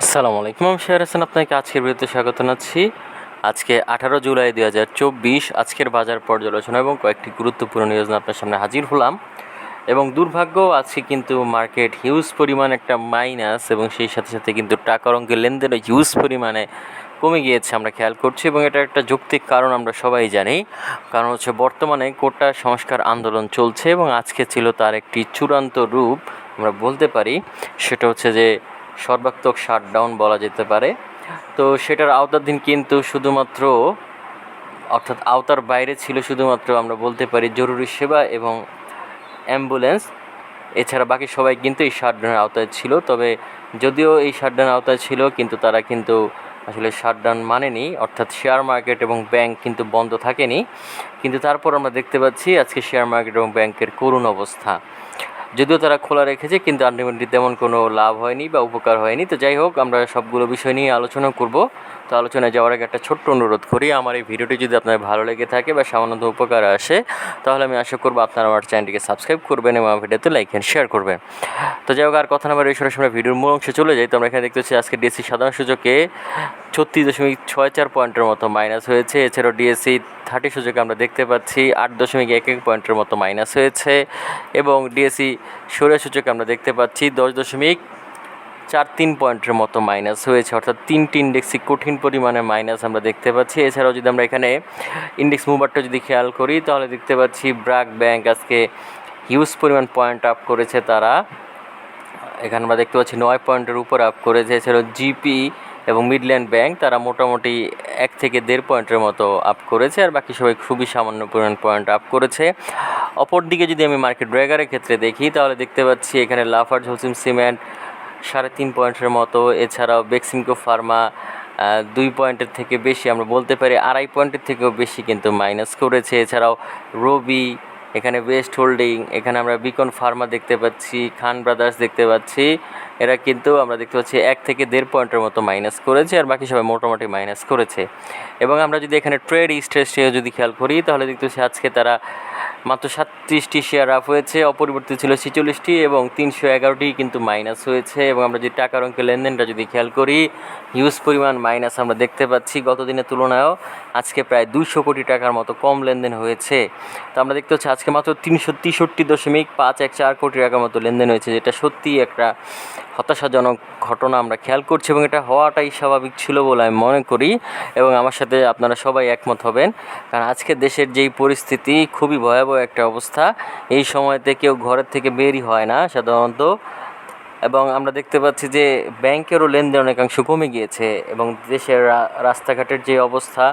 আসসালামু আলাইকুম, আমি শেয়ার হাসান আপনাকে আজকের ভিডিওতে স্বাগত জানাচ্ছি। আজকে 18 জুলাই 2024 আজকের বাজার পর্যালোচনা এবং কয়েকটি গুরুত্বপূর্ণ নিউজ নিয়ে আপনার সামনে হাজির হলাম। এবং দুর্ভাগ্য আজকে কিন্তু মার্কেট হিউজ পরিমাণ একটা মাইনাস এবং সেই সাথে সাথে কিন্তু টাকার অঙ্কের লেনদেনও হিউজ পরিমাণে কমে গিয়েছে আমরা খেয়াল করছি, এবং এটা একটা যৌক্তিক কারণ আমরা সবাই জানি। কারণ হচ্ছে বর্তমানে কোটা সংস্কার আন্দোলন চলছে এবং আজকে ছিল তার একটি চূড়ান্ত রূপ আমরা বলতে পারি। সেটা হচ্ছে যে সর্বাত্মক শাটডাউন বলা যেতে পারে। তো সেটার আওতাধীন কিন্তু শুধুমাত্র অর্থাৎ আওতার বাইরে ছিল শুধুমাত্র আমরা বলতে পারি জরুরি সেবা এবং অ্যাম্বুলেন্স। এছাড়া বাকি সবাই কিন্তু এই শাটডাউনের আওতায় ছিল। তবে যদিও এই শাটডাউনের আওতায় ছিল, কিন্তু তারা কিন্তু আসলে শাটডাউন মানেনি, অর্থাৎ শেয়ার মার্কেট এবং ব্যাংক কিন্তু বন্ধ থাকেনি। কিন্তু তারপর আমরা দেখতে পাচ্ছি আজকে শেয়ার মার্কেট এবং ব্যাংকের করুণ অবস্থা। যদিও তারা খোলা রেখেছে, কিন্তু আলটিমেটলি তেমন কোনো লাভ হয়নি বা উপকার হয়নি। তো যাই হোক, আমরা সবগুলো বিষয় নিয়ে আলোচনা করব। তো আলোচনায় যাওয়ার আগে একটা ছোট্ট অনুরোধ করি, আমার এই ভিডিওটি যদি আপনার ভালো লেগে থাকে বা সামান্য উপকার আসে, তাহলে আমি আশা করবো আপনারা আমার চ্যানেলটিকে সাবস্ক্রাইব করবেন এবং আমার ভিডিওতে লাইক অ্যান্ড শেয়ার করবেন। তো যাই হোক, আর কথা না বলে সরাসরি ভিডিওর মূল অংশে চলে যাই। তো আমরা এখানে দেখতে পাচ্ছি আজকে ডিএসসি সাধারণ সূচকে 36.64 পয়েন্টের মতো মাইনাস হয়েছে। এছাড়াও ডিএসসি 30 সূচকে আমরা দেখতে পাচ্ছি 8.11 পয়েন্টের মতো মাইনাস হয়েছে, এবং ডিএসসি সূচক সূচকে আমরা দেখতে পাচ্ছি 10.43 পয়েন্টের মতো মাইনাস হয়েছে। অর্থাৎ তিনটি ইন্ডেক্সই কঠিন পরিমাণে মাইনাস আমরা দেখতে পাচ্ছি। এছাড়াও যদি আমরা এখানে ইন্ডেক্স মুভারটা যদি খেয়াল করি, তাহলে দেখতে পাচ্ছি ব্র্যাক ব্যাংক আজকে হিউজ পরিমাণ পয়েন্ট আপ করেছে। তারা এখানে আমরা দেখতে পাচ্ছি 9 পয়েন্টের উপর আপ করেছে। এছাড়াও জিপি এবং মিডল্যান্ড ব্যাংক তারা মোটামুটি 1 থেকে 1.5 পয়েন্টের মতো আপ করেছে, আর বাকি সবাই খুবই সামান্য পরিমাণ পয়েন্ট আপ করেছে। অপরদিকে যদি আমি মার্কেট ড্র্যাগারের ক্ষেত্রে দেখি, তাহলে দেখতে পাচ্ছি এখানে লাফার্জ হোলসিম সিমেন্ট 3.5 পয়েন্টের মতো। এছাড়াও বেক্সিমকো ফার্মা 2 পয়েন্টের থেকে বেশি, আমরা বলতে পারি 2.5 পয়েন্টের থেকেও বেশি কিন্তু মাইনাস করেছে। এছাড়াও রবি, এখানে ওয়েস্ট হোল্ডিং, এখানে আমরা বিকন ফার্মা দেখতে পাচ্ছি, খান ব্রাদার্স দেখতে পাচ্ছি, এরা কিন্তু আমরা দেখতে পাচ্ছি 1 থেকে 1.5 পয়েন্টের মতো মাইনাস করেছে, আর বাকি সবাই মোটামুটি মাইনাস করেছে। এবং আমরা যদি এখানে ট্রেড স্ট্রেসটিও যদি খেয়াল করি, তাহলে দেখতে পাচ্ছি আজকে তারা মাত্র 37টি শেয়ার আপ হয়েছে, অপরিবর্তিত ছিল 46টি, এবং 311টি কিন্তু মাইনাস হয়েছে। এবং আমরা যদি টাকার অঙ্কের লেনদেনটা যদি খেয়াল করি, হিউজ পরিমাণ মাইনাস আমরা দেখতে পাচ্ছি। গত দিনের তুলনায়ও আজকে প্রায় 200 কোটি টাকার মতো কম লেনদেন হয়েছে। তো আমরা দেখতে পাচ্ছি আজকে মাত্র 363.514 কোটি টাকার মতো লেনদেন হয়েছে, যেটা সত্যিই একটা হতাশাজনক ঘটনা আমরা খেয়াল করছি, এবং এটা হওয়াটাই স্বাভাবিক ছিল বলে আমি মনে করি। এবং আমার সাথে আপনারা সবাই একমত হবেন, কারণ আজকে দেশের যেই পরিস্থিতি, খুবই ভয়াবহ একটা অবস্থা। এই সময়তে কেউ ঘরের থেকে বেরই হয় না সাধারণত। এবং আমরা দেখতে পাচ্ছি যে ব্যাংকেরও লেনদেন অনেকাংশ কমে গিয়েছে, এবং দেশের রাস্তাঘাটের যে অবস্থা,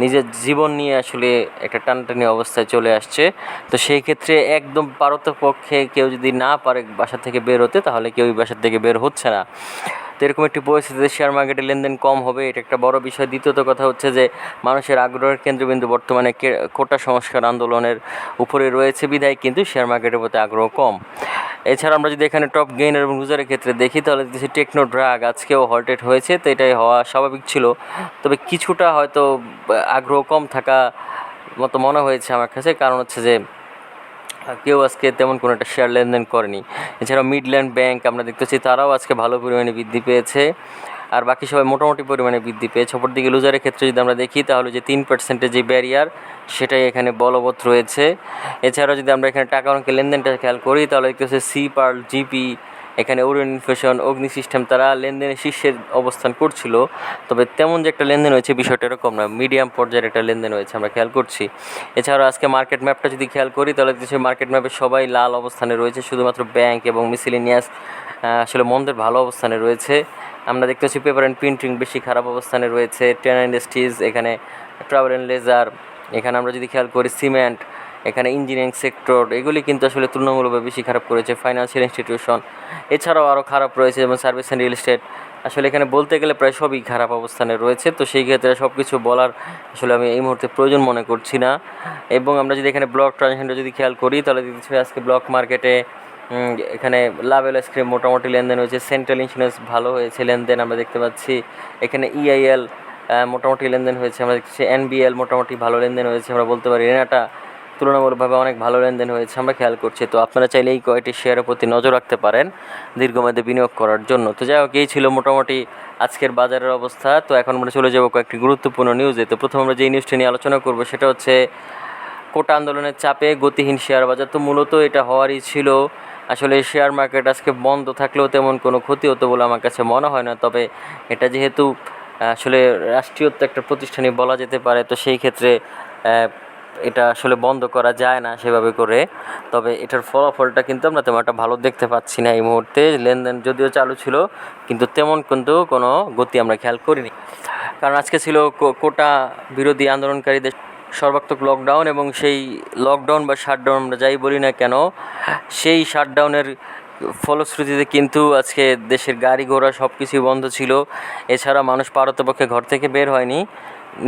নিজের জীবন নিয়ে আসলে একটা টানাটানি অবস্থায় চলে আসছে। তো সেই ক্ষেত্রে একদম পারতপক্ষে কেউ যদি না পারে বাসা থেকে বের হতে, তাহলে কেউই বাসা থেকে বের হচ্ছে না। তো এরকম একটি পরিস্থিতিতে শেয়ার মার্কেটে লেনদেন কম হবে, এটা একটা বড় বিষয়। দ্বিতীয়ত কথা হচ্ছে যে মানুষের আগ্রহের কেন্দ্রবিন্দু বর্তমানে কোটা সংস্কার আন্দোলনের উপরে রয়েছে, বিধায় কিন্তু শেয়ার মার্কেটের প্রতি আগ্রহ কম। এছাড়া আমরা যদি এখানে টপ গেইনার এবং লুজারের ক্ষেত্রে দেখি, তাহলে দেখছি টেকনো ড্রাগ আজকেও হল্টেড হয়েছে। তো এটাই হওয়া স্বাভাবিক ছিল, তবে কিছুটা হয়তো আগ্রহ কম থাকা মতো মনে হয়েছে আমার কাছে। কারণ হচ্ছে যে কেউ আজকে তেমন কোনো একটা শেয়ার লেনদেন করেনি। এছাড়াও মিডল্যান্ড ব্যাংক আমরা দেখতেছি তারাও আজকে ভালো পরিমাণে বৃদ্ধি পেয়েছে, আর বাকি সবাই মোটামুটি পরিমাণে বৃদ্ধি পেয়েছে। অপরদিকে লুজারের ক্ষেত্রে যদি আমরা দেখি, তাহলে যে 3% যে ব্যারিয়ার, সেটাই এখানে বলবৎ রয়েছে। এছাড়াও যদি আমরা এখানে টাকা অঙ্কের লেনদেনটা খেয়াল করি, তাহলে দেখতেছি সি পার্ল, জিপি, এখানে ওরিয়ন ইনফিউশন, অগ্নি সিস্টেম তারা লেনদেনের শীর্ষের অবস্থান করছিল। তবে তেমন যে একটা লেনদেন হয়েছে বিষয়টা এরকম না, মিডিয়াম পর্যায়ের একটা লেনদেন হয়েছে আমরা খেয়াল করছি। এছাড়াও আজকে মার্কেট ম্যাপটা যদি খেয়াল করি, তাহলে দেখছি মার্কেট ম্যাপে সবাই লাল অবস্থানে রয়েছে, শুধুমাত্র ব্যাংক এবং মিসেলেনিয়াস আসলে মন্দের ভালো অবস্থানে রয়েছে। আমরা দেখতে পাচ্ছি পেপার অ্যান্ড প্রিন্টিং বেশি খারাপ অবস্থানে রয়েছে, টেন ইন্ডাস্ট্রিজ, এখানে ট্রাভেল অ্যান্ড লেজার, এখানে আমরা যদি খেয়াল করি সিমেন্ট, এখানে ইঞ্জিনিয়ারিং সেক্টর, এগুলি কিন্তু আসলে তুলনামূলকভাবে বেশি খারাপ করেছে। ফাইন্যান্সিয়াল ইনস্টিটিউশন এছাড়াও আরও খারাপ রয়েছে, যেমন সার্ভিস অ্যান্ড রিয়েল এস্টেট। আসলে এখানে বলতে গেলে প্রায় সবই খারাপ অবস্থানে রয়েছে। তো সেই ক্ষেত্রে সব কিছু বলার আসলে আমি এই মুহূর্তে প্রয়োজন মনে করছি না। এবং আমরা যদি এখানে ব্লক ট্রানজ্যাকশনটা যদি খেয়াল করি, তাহলে দেখছি আজকে ব্লক মার্কেটে এখানে লাভেল আইসক্রিম মোটামুটি লেনদেন হয়েছে, সেন্ট্রাল ইন্স্যুরেন্স ভালো হয়েছে লেনদেন আমরা দেখতে পাচ্ছি। এখানে ইআইএল মোটামুটি লেনদেন হয়েছে, আমরা দেখছি এনবিএল মোটামুটি ভালো লেনদেন হয়েছে আমরা বলতে পারি। রেনাটা তুলনামূলকভাবে অনেক ভালো লেনদেন হয়েছে আমরা খেয়াল করছি। তো আপনারা চাইলে এই কয়টি শেয়ারের প্রতি নজর রাখতে পারেন দীর্ঘমেয়াদে বিনিয়োগ করার জন্য। তো যাই হোক, এই ছিল মোটামুটি আজকের বাজারের অবস্থা। তো এখন আমরা চলে যাব কয়েকটি গুরুত্বপূর্ণ নিউজে। তো প্রথম আমরা যেই নিউজটি নিয়ে আলোচনা করব সেটা হচ্ছে কোটা আন্দোলনের চাপে গতিহীন শেয়ার বাজার। তো মূলত এটা হওয়ারই ছিল। আসলে শেয়ার মার্কেট আজকে বন্ধ থাকলেও তেমন কোনো ক্ষতি হতো বলে আমার কাছে মনে হয় না। তবে এটা যেহেতু আসলে রাষ্ট্রীয়ত্ব একটা প্রতিষ্ঠানই বলা যেতে পারে, তো সেই ক্ষেত্রে এটা আসলে বন্ধ করা যায় না সেভাবে করে। তবে এটার ফলাফলটা কিন্তু আমরা তেমন একটা ভালো দেখতে পাচ্ছি না এই মুহূর্তে। লেনদেন যদিও চালু ছিল, কিন্তু তেমন কিন্তু কোনো গতি আমরা খেয়াল করিনি। কারণ আজকে ছিল কোটা বিরোধী আন্দোলনকারীদের সর্বাত্মক লকডাউন, এবং সেই লকডাউন বা শাটডাউন আমরা যাই বলি না কেন, সেই শাটডাউনের ফলশ্রুতিতে কিন্তু আজকে দেশের গাড়ি ঘোড়া সব কিছুই বন্ধ ছিল। এছাড়া মানুষ পারতপক্ষে ঘর থেকে বের হয়নি,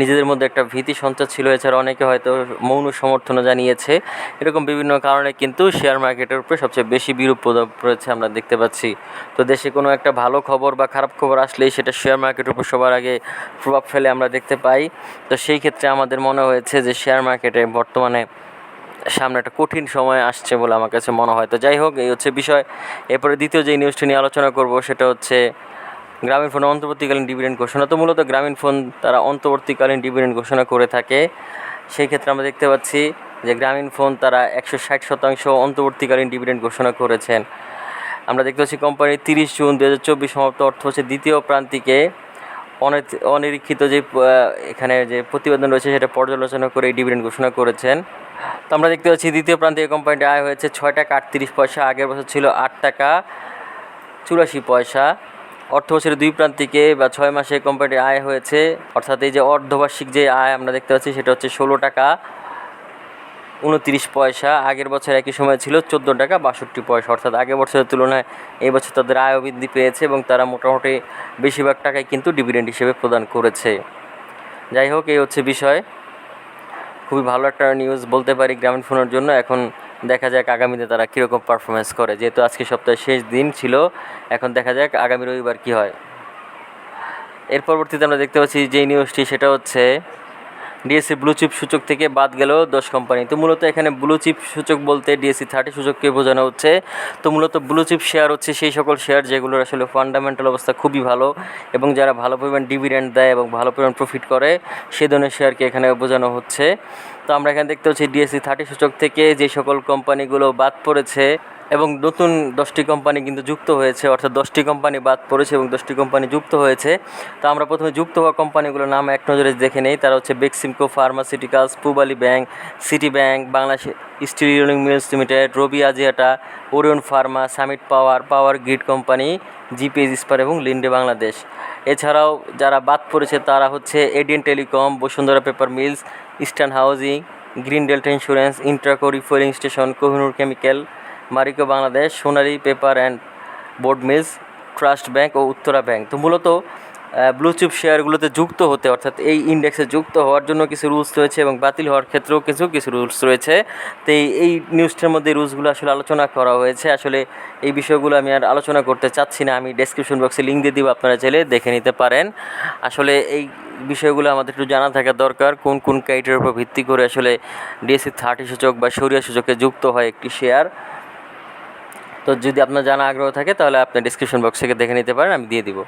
নিজেদের মধ্যে একটা ভীতি সঞ্চার ছিল। এছাড়া অনেকে হয়তো মৌন সমর্থনও জানিয়েছে। এরকম বিভিন্ন কারণে কিন্তু শেয়ার মার্কেটের উপরে সবচেয়ে বেশি বিরূপ প্রভাব পড়েছে আমরা দেখতে পাচ্ছি। তো দেশে কোনো একটা ভালো খবর বা খারাপ খবর আসলেই সেটা শেয়ার মার্কেটের উপর সবার আগে প্রভাব ফেলে আমরা দেখতে পাই। তো সেই ক্ষেত্রে আমাদের মনে হয়েছে যে শেয়ার মার্কেটে বর্তমানে সামনে একটা কঠিন সময় আসছে বলে আমার কাছে মনে হয়। তো যাই হোক, এই হচ্ছে বিষয়। এরপরে দ্বিতীয় যে নিউজটি নিয়ে আলোচনা করব সেটা হচ্ছে গ্রামীণ ফোনের অন্তর্বর্তীকালীন ডিভিডেন্ড ঘোষণা। তো মূলত গ্রামীণ ফোন তারা অন্তর্বর্তীকালীন ডিভিডেন্ড ঘোষণা করে থাকে। সেই ক্ষেত্রে আমরা দেখতে পাচ্ছি যে গ্রামীণ ফোন তারা 160% অন্তর্বর্তীকালীন ডিভিডেন্ড ঘোষণা করেছেন। আমরা দেখতে পাচ্ছি কোম্পানির 30 জুন 2024 সমাপ্ত অর্থ হচ্ছে দ্বিতীয় প্রান্তিকে অনিরীক্ষিত যে এখানে যে প্রতিবেদন রয়েছে সেটা পর্যালোচনা করে এই ডিভিডেন্ড ঘোষণা করেছেন। তো আমরা দেখতে পাচ্ছি দ্বিতীয় প্রান্তিকে কোম্পানিটি আয় হয়েছে 6 টাকা 38 পয়সা, আগের বছর ছিল 8 টাকা 84 পয়সা। অর্থ বছরের দুই প্রান্তিকে বা 6 মাসে কোম্পানিটির আয় হয়েছে, অর্থাৎ এই যে অর্ধবার্ষিক যে আয় আমরা দেখতে পাচ্ছি সেটা হচ্ছে 16 টাকা 29 পয়সা। আগের বছর একই সময় ছিল 14 টাকা 62 পয়সা। অর্থাৎ আগের বছরের তুলনায় এই বছর তাদের আয়ও বৃদ্ধি পেয়েছে এবং তারা মোটামুটি বেশিরভাগ টাকাই কিন্তু ডিভিডেন্ড হিসেবে প্রদান করেছে। যাই হোক, এই হচ্ছে বিষয়। খুবই ভালো একটা নিউজ বলতে পারি গ্রামীণ ফোনের জন্য। এখন দেখা যাক আগামীতে তারা কীরকম পারফরমেন্স করে। যেহেতু আজকে সপ্তাহের শেষ দিন ছিল, এখন দেখা যাক আগামী রবিবার কী হয়। এর পরবর্তীতে আমরা দেখতে পাচ্ছি যেই নিউজটি সেটা হচ্ছে ডিএসসি ব্লু চিপ সূচক থেকে বাদ গেল 10 কোম্পানি। তো মূলত এখানে ব্লু চিপ সূচক বলতে ডিএসসি 30 সূচককে বোঝানো হচ্ছে। তো মূলত ব্লু চিপ শেয়ার হচ্ছে সেই সকল শেয়ার যেগুলোর আসলে ফান্ডামেন্টাল অবস্থা খুবই ভালো এবং যারা ভালো পরিমাণ ডিভিডেন্ড দেয় এবং ভালো পরিমাণ প্রফিট করে সেই ধরনের শেয়ারকে এখানে বোঝানো হচ্ছে। তো আমরা এখানে দেখতে পাচ্ছি ডিএসসি 30 সূচক থেকে যে সকল কোম্পানিগুলো বাদ পড়েছে এবং নতুন 10টি কোম্পানি কিন্তু যুক্ত হয়েছে, অর্থাৎ 10টি কোম্পানি বাদ পড়েছে এবং 10টি কোম্পানি যুক্ত হয়েছে। তো আমরা প্রথমে যুক্ত হওয়া কোম্পানিগুলোর নাম এক নজরে দেখে নেই। তারা হচ্ছে Beximco pharmaceuticals, Pubali Bank, City Bank, Bangladesh Steel Rolling Mills Limited, Robi Axiata, Orion Pharma, Summit Power, Power Grid Company, GPS Ispat এবং লিন্ডে বাংলাদেশ। এছাড়াও যারা বাদ পড়েছে তারা হচ্ছে ADN Telecom, Bashundhara Paper Mills, Eastern Housing, Green Delta Insurance, Intraco Refueling Station, Kohinoor Chemical, Marico Bangladesh, Sonali Paper and Board Mills, Trust Bank ও Uttara Bank. তো মূলত ব্লু চিপ শেয়ারগুলোতে যুক্ত হতে, অর্থাৎ এই ইন্ডেক্সে যুক্ত হওয়ার জন্য কিছু রুলস রয়েছে এবং বাতিল হওয়ার ক্ষেত্রেও কিছু রুলস রয়েছে। তো এই নিউজটার মধ্যে রুলসগুলো আসলে আলোচনা করা হয়েছে। আসলে এই বিষয়গুলো আমি আর আলোচনা করতে চাচ্ছি না, আমি ডেসক্রিপশন বক্সে লিঙ্ক দিয়ে দিব, আপনারা চাইলে দেখে নিতে পারেন। আসলে এই বিষয়গুলো আমাদের একটু জানা থাকা দরকার, কোন কোন ক্রাইটেরিয়ার উপর ভিত্তি করে আসলে ডিএসসি 30 সূচক বা সরিয়া সূচকে যুক্ত হয় একটি শেয়ার। তো যদি আপনার জানা আগ্রহ থাকে তাহলে আপনি ডিসক্রিপশন বক্স থেকে দেখে নিতে পারেন, আমি দিয়ে দিব।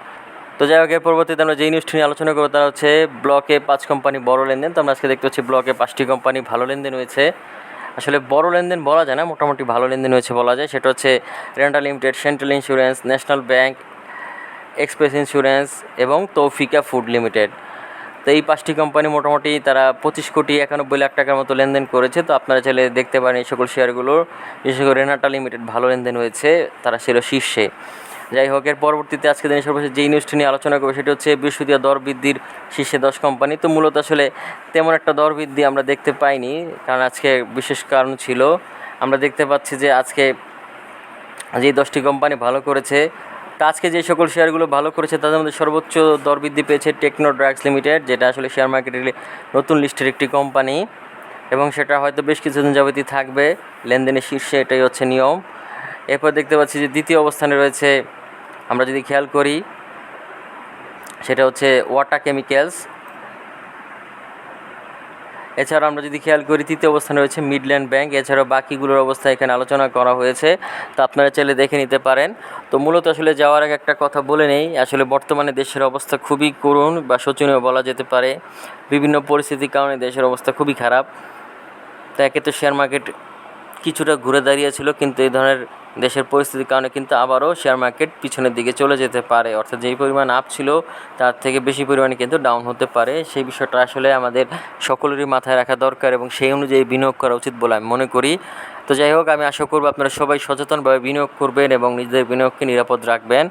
তো যাই হোক, এর পরবর্তীতে আমরা যেই নিউজটি নিয়ে আলোচনা করবো তারা হচ্ছে ব্লকে 5 কোম্পানি বড় লেনদেন। তো আমরা আজকে দেখতে পাচ্ছি ব্লকে 5টি কোম্পানি ভালো লেনদেন হয়েছে। আসলে বড় লেনদেন বলা যায় না, মোটামুটি ভালো লেনদেন হয়েছে বলা যায়। সেটা হচ্ছে rental limited, central insurance, national bank, express insurance এবং তৌফিকা ফুড লিমিটেড। তো এই 5টি কোম্পানি মোটামুটি তারা 25 কোটি 91 লাখ টাকার মতো লেনদেন করেছে। তো আপনারা চাইলে দেখতে পারেন এই সকল শেয়ারগুলো, বিশেষ করে রেনাটা লিমিটেড ভালো লেনদেন হয়েছে, তারা ছিল শীর্ষে। যাই হোক, এর পরবর্তীতে আজকে দিনের সর্বশেষ যেই নিউজটি নিয়ে আলোচনা করবো সেটা হচ্ছে বৃহস্পতিবার দর বৃদ্ধির শীর্ষে 10 কোম্পানি। তো মূলত আসলে তেমন একটা দর বৃদ্ধি আমরা দেখতে পাইনি, কারণ আজকে বিশেষ কারণ ছিল। আমরা দেখতে পাচ্ছি যে আজকে যেই 10টি কোম্পানি ভালো করেছে, তা আজকে যে সকল শেয়ারগুলো ভালো করেছে তাদের মধ্যে সর্বোচ্চ দর বৃদ্ধি পেয়েছে টেকনো ড্রাগস লিমিটেড, যেটা আসলে শেয়ার মার্কেটের নতুন লিস্টের একটি কোম্পানি এবং সেটা হয়তো বেশ কিছুদিন যাবতই থাকবে লেনদেনের শীর্ষে, এটাই হচ্ছে নিয়ম। এরপর দেখতে পাচ্ছি যে দ্বিতীয় অবস্থানে রয়েছে, আমরা যদি খেয়াল করি সেটা হচ্ছে ওয়াটা কেমিক্যালস। এছাড়া আমরা যদি খেয়াল করি তৃতীয় অবস্থানে রয়েছে মিডল্যান্ড ব্যাংক। এছাড়াও বাকিগুলোর অবস্থা এখানে আলোচনা করা হয়েছে, তো আপনারা চাইলে দেখে নিতে পারেন। তো মূলত আসলে যাওয়ার আগে একটা কথা বলে নেই, আসলে বর্তমানে দেশের অবস্থা খুবই করুণ বা শোচনীয় বলা যেতে পারে। বিভিন্ন পরিস্থিতির কারণে দেশের অবস্থা খুবই খারাপ। তো একে তো শেয়ার মার্কেট কিছুটা ঘুরে দাঁড়িয়েছিল, কিন্তু এই ধরনের দেশের পরিস্থিতির কারণে কিন্তু আবারও শেয়ার মার্কেট পিছনের দিকে চলে যেতে পারে, অর্থাৎ যেই পরিমাণ আপ ছিল তার থেকে বেশি পরিমাণে কিন্তু ডাউন হতে পারে। সেই বিষয়টা আসলে আমাদের সকলেরই মাথায় রাখা দরকার এবং সেই অনুযায়ী বিনিয়োগ করা উচিত বলে আমি মনে করি। তো যাই হোক, আমি আশা করব আপনারা সবাই সচেতনভাবে বিনিয়োগ করবেন এবং নিজেদের বিনিয়োগকে নিরাপদ রাখবেন।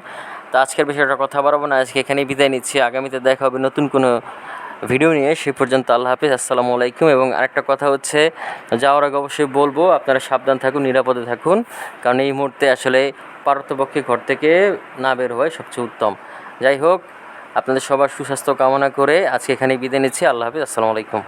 তো আজকের বিষয়টা কথা বাড়াবো না, আজকে এখানেই বিদায় নিচ্ছি। আগামীতে দেখা হবে নতুন কোনো ভিডিও নিয়ে। সে পর্যন্ত আল্লাহ হাফিজ, আসসালামু আলাইকুম। এবং আরেকটা কথা হচ্ছে, যাওয়ার আগে অবশ্যই বলবো আপনারা সাবধান থাকুন, নিরাপদে থাকুন, কারণ এই মুহূর্তে আসলে পারতপক্ষে ঘর থেকে না বের হয় সবচেয়ে উত্তম। যাই হোক, আপনাদের সবার সুস্বাস্থ্য কামনা করে আজকে এখানেই বিদায় নিচ্ছি। আল্লাহ হাফিজ, আসসালামু আলাইকুম।